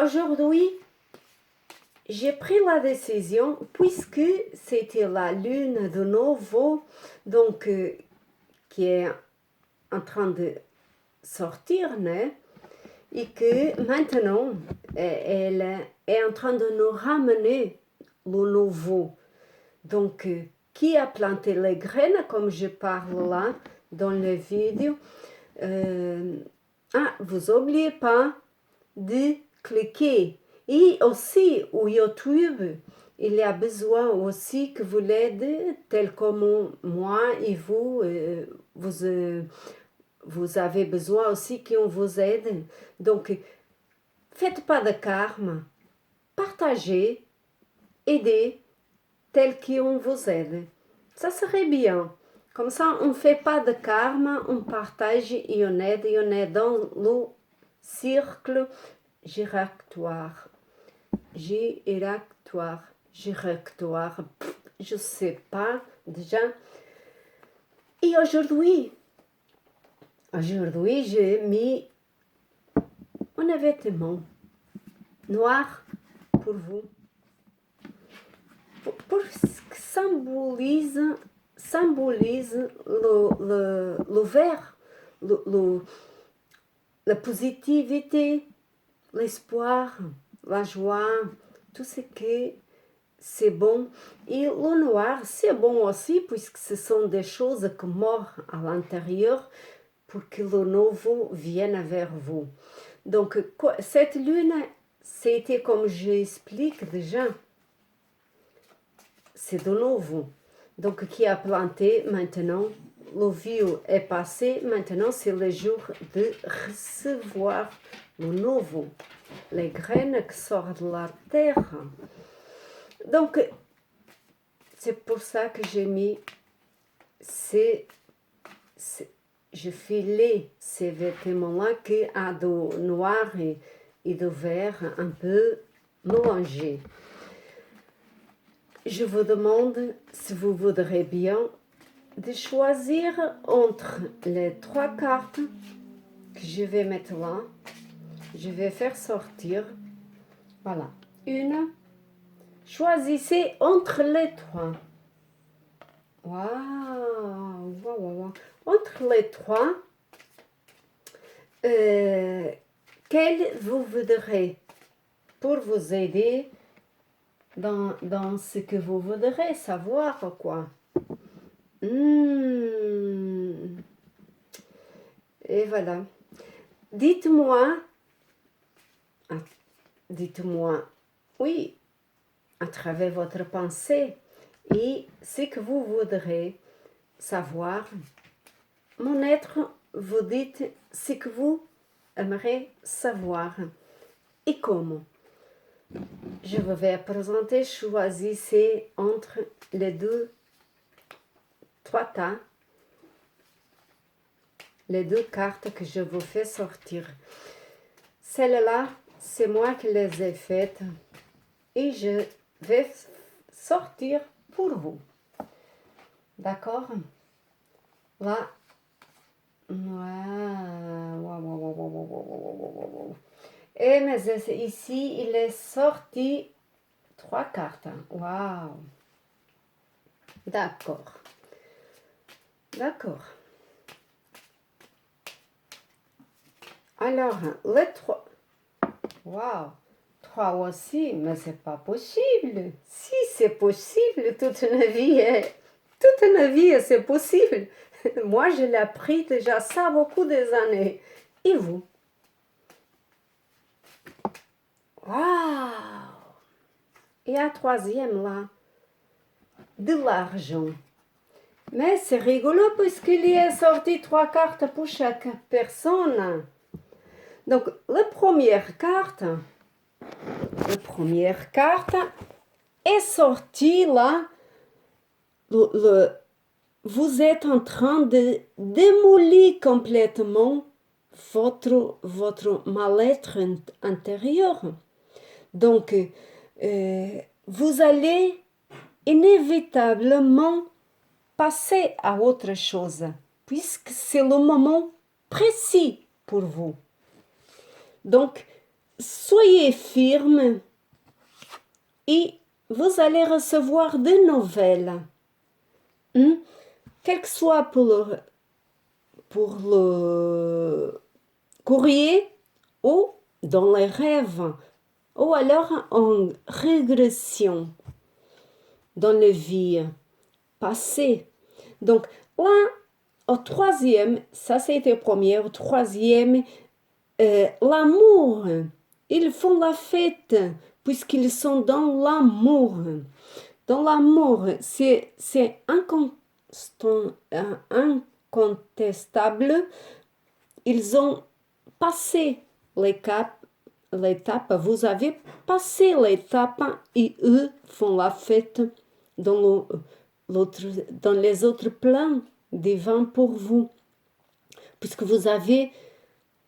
Aujourd'hui, j'ai pris la décision, puisque c'était la lune de nouveau, donc qui est en train de sortir, né? Et que maintenant, elle est en train de nous ramener le nouveau. Donc, qui a planté les graines, comme je parle là dans la vidéo. Vous n'oubliez pas de cliquer. Et aussi, au YouTube, il y a besoin aussi que vous l'aidez, tel comme moi et vous, vous avez besoin aussi qu'on vous aide. Donc, faites pas de karma, partagez, aidez, tel qu'on vous aide. Ça serait bien. Comme ça, on ne fait pas de karma, on partage et on est dans le cercle giratoire. Giratoire, je sais pas déjà. Et aujourd'hui, j'ai mis un vêtement noir pour vous. Pour que symbolise le vert, la positivité, l'espoir, la joie, tout ce qui c'est bon. Et le noir, c'est bon aussi, puisque ce sont des choses qui meurent à l'intérieur pour que le nouveau vienne vers vous. Donc, cette lune, c'était comme j'explique déjà, c'est de nouveau. Donc, qui a planté maintenant, le vieux est passé, maintenant c'est le jour de recevoir le nouveau, les graines qui sortent de la terre. Donc, c'est pour ça que j'ai mis je filais ces vêtements-là qui a de noir et de vert un peu mélangés. Je vous demande, si vous voudrez bien, de choisir entre les 3 cartes que je vais mettre là. Je vais faire sortir. Voilà. Une. Choisissez entre les 3. Waouh. Entre les 3, quel vous voudrez pour vous aider dans ce que vous voudrez savoir, quoi. Et voilà. Dites-moi, oui, à travers votre pensée et ce que vous voudrez savoir. Mon être, vous dites ce que vous aimeriez savoir et comment. Je vous vais présenter, choisissez entre les 3 tas, les 2 cartes que je vous fais sortir. Celles-là, c'est moi qui les ai faites et je vais sortir pour vous. D'accord? Là, et mais ici, il est sorti 3 cartes. Waouh! D'accord. Alors, les 3. Waouh! 3 aussi, mais c'est pas possible. Si c'est possible, toute une vie, c'est possible. Moi, je l'ai appris déjà ça beaucoup des années. Et vous? Waouh! Et la 3e là, de l'argent. Mais c'est rigolo puisqu'il y est sorti 3 cartes pour chaque personne. Donc, la première carte est sortie là. Vous êtes en train de démolir complètement votre mal-être intérieur. Donc, vous allez inévitablement passer à autre chose, puisque c'est le moment précis pour vous. Donc, soyez firme et vous allez recevoir des nouvelles. Quel que soit pour le courrier ou dans les rêves ou alors en régression dans la vie passée. Donc là, au troisième, ça c'était le premier, au troisième, l'amour. Ils font la fête puisqu'ils sont dans l'amour. Dans l'amour, c'est incontestable. Ils ont passé l'étape. Vous avez passé l'étape et eux font la fête dans les autres plans divins pour vous. Puisque vous avez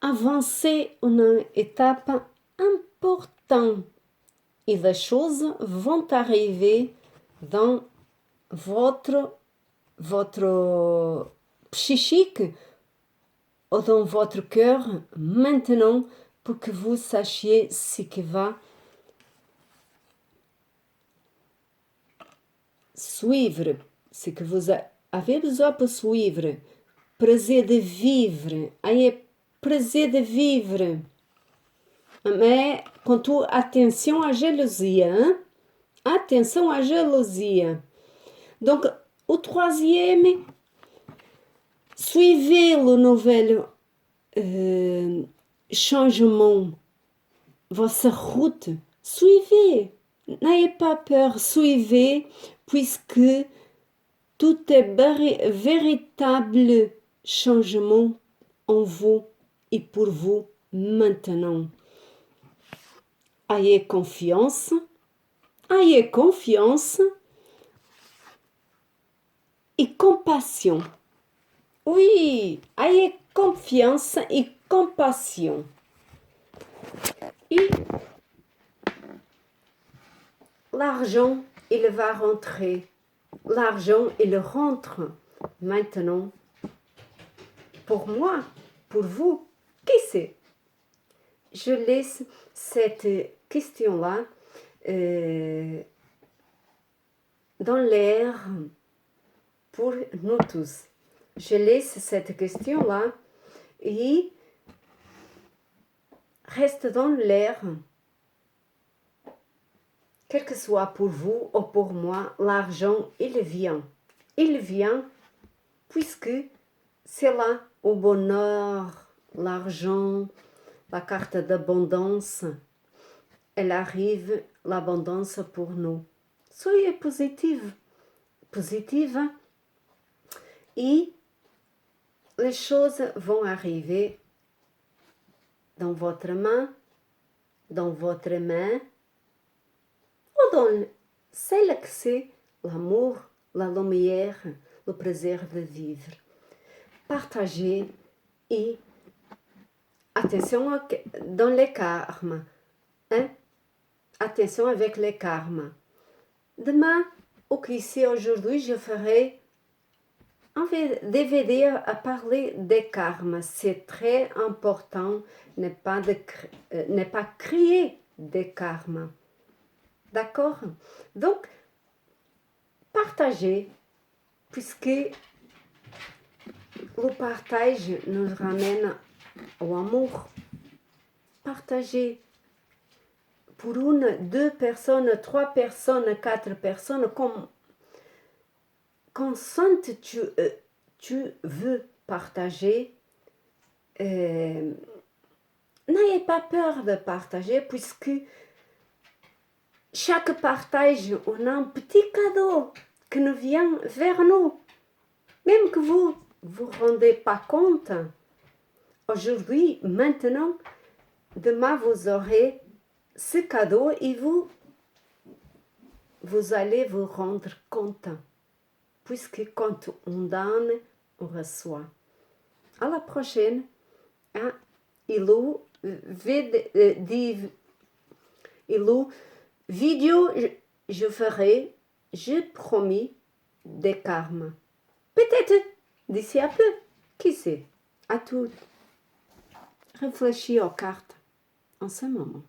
avancé une étape importante et les choses vont arriver dans votre psychique ou dans votre cœur maintenant pour que vous sachiez ce qui va suivre, ce que vous avez besoin pour suivre. Prazer de vivre, ayez prazer de vivre. Mais quanto attention à jalousie, hein? Attention à jalousie. Donc, au troisième, suivez le nouvel changement, votre route. Suivez, n'ayez pas peur, suivez, puisque tout est véritable changement en vous et pour vous maintenant. Ayez confiance et compassion. Oui, ayez confiance et compassion. Et l'argent, il va rentrer. L'argent, il rentre maintenant. Pour moi, pour vous, qui c'est? Je laisse cette question-là dans l'air pour nous tous. Je laisse cette question-là et reste dans l'air. Quel que soit pour vous ou pour moi, l'argent, il vient. Il vient puisque c'est là au bonheur, l'argent, la carte d'abondance. Elle arrive, l'abondance pour nous. Soyez positive et les choses vont arriver dans votre main ou dans celle que c'est l'amour, la lumière, le plaisir de vivre. Partagez et attention dans les karmas. Hein? Attention avec les karmas. Demain, ou qu'ici aujourd'hui, je ferai un DVD à parler des karmas. C'est très important, ne pas créer des karmas. D'accord? Donc, partagez, puisque le partage nous ramène au amour. Partagez pour une, deux personnes, trois personnes, quatre personnes, comme quand tu veux partager, n'ayez pas peur de partager, puisque chaque partage, on a un petit cadeau qui nous vient vers nous. Même que vous vous rendez pas compte. Aujourd'hui, maintenant, demain, vous aurez ce cadeau et vous allez vous rendre compte. Puisque quand on donne, on reçoit. À la prochaine. Hein? Ilou, vidéo, je ferai, je promis, des karmas. Peut-être d'ici à peu. Qui sait? À tout. Réfléchis aux cartes. en ce moment.